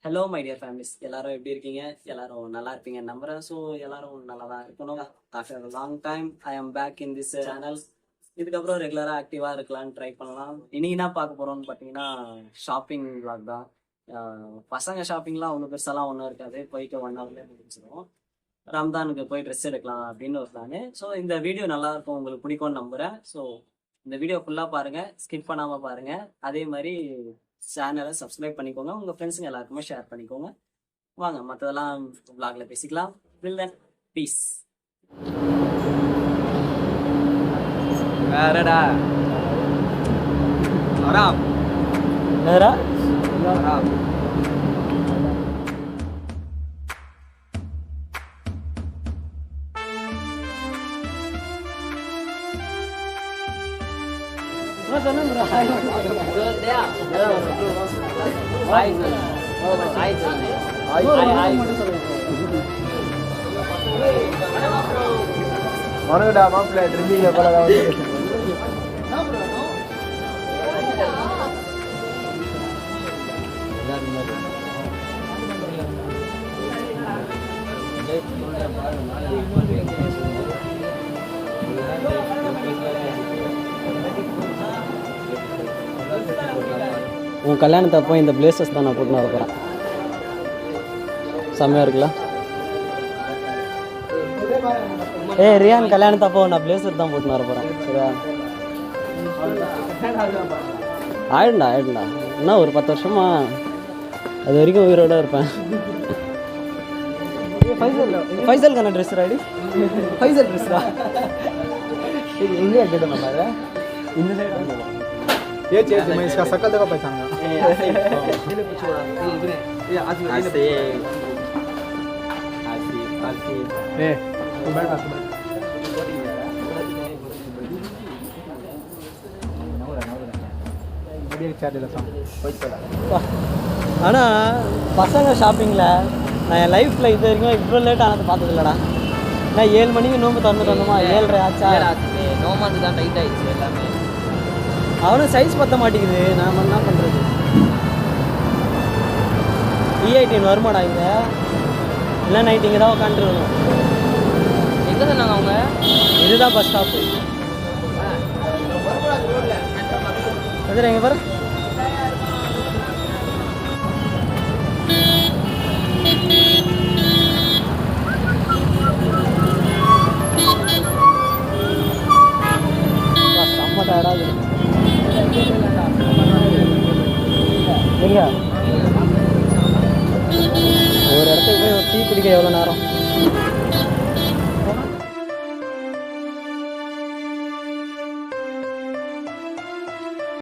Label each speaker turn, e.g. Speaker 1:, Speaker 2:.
Speaker 1: Hello my dear families, எல்லாரும் எப்படி இருக்கீங்க? எல்லாரும் நல்லா இருப்பீங்க நம்புறேன். ஸோ எல்லாரும் நல்லா தான் இருக்கணும். ஆஃப்டர் லாங் டைம் ஐ ஆம் பேக் இன் திஸ் சேனல். இதுக்கப்புறம் ரெகுலராக ஆக்டிவாக இருக்கலாம்னு ட்ரை பண்ணலாம். இன்னைக்கு என்ன பார்க்க போகிறோம்னு பார்த்தீங்கன்னா ஷாப்பிங் vlog தான். பசங்க ஷாப்பிங்லாம் ஒன்றும் பெருசாலாம் ஒன்றும் இருக்காது, போயிட்டு 1 ஹவர்லேயே முடிச்சிடும். ரம்தானுக்கு போய் ட்ரெஸ் எடுக்கலாம் அப்படின்னு ஒரு பிளான். ஸோ இந்த வீடியோ நல்லா இருக்கும், உங்களுக்கு பிடிக்கும்னு நம்புகிறேன். ஸோ இந்த வீடியோ ஃபுல்லாக பாருங்கள், ஸ்கிப் பண்ணாமல் பாருங்கள். அதே மாதிரி சேனலை சப்ஸ்கிரைப் பண்ணிக்கோங்க, உங்கள் ஃப்ரெண்ட்ஸுங்க எல்லாருக்குமே ஷேர் பண்ணிக்கோங்க. வாங்க மற்றதெல்லாம் vlogல பேசிக்கலாம். Till then, peace.
Speaker 2: வேறடா ஆராம்
Speaker 1: வேறா
Speaker 2: ஆராம்
Speaker 3: மனுடா மாப்பிள்ள ட்ரிப்பிங்க போல
Speaker 1: உன் கல்யாணத்தப்போ இந்த பிளேசஸ் தான் நான் போட்டுன்னு வர போகிறேன். செம்மையாக இருக்குல்ல? ரியான் கல்யாணத்தப்போ நான் பிளேசர் தான் போட்டுன்னு வர போகிறேன். சரியா? ஆயிடும்டா இன்னும் ஒரு 10 வருஷமா அது வரைக்கும் உயிரோட இருப்பேன். ஃபைசல் கண்ணா ட்ரெஸ் ராடி, ஃபைசல் ட்ரெஸ்ஸா
Speaker 3: इंडिया गेट में मारा इन साइड ये चीज मैं इसका शकल देखो पहचानूंगा ये कुछ छोड़ा ये आज आसी ए तू बैठ
Speaker 1: ஆனால் பசங்க ஷாப்பிங்கில் நான் என் லைஃப்பில் இது வரைக்கும் இவ்வளோ லேட் ஆனது பார்த்தது இல்லைடா. நான் 7 மணிக்கு நோம்பு திறந்துட்டு வந்தோமா, 7:30 ஆச்சா?
Speaker 2: நோமாந்து தான் டைட் ஆயிடுச்சு எல்லாமே.
Speaker 1: அவனும் சைஸ் பற்ற மாட்டேங்குது, நாம் என்ன பண்ணுறது? E18 வருமாடா இங்கே? இல்லை நைட் இங்கே தான் உட்காந்துருக்கணும்.
Speaker 2: எங்கே சொன்னாங்க அவங்க?
Speaker 1: இதுதான் பஸ் ஸ்டாப்பு. எதிர எங்கே பாரு. எங்க ஒரு இடத்துக்கு போய் ஒரு டீ குடிக்க எவ்வளோ நேரம்?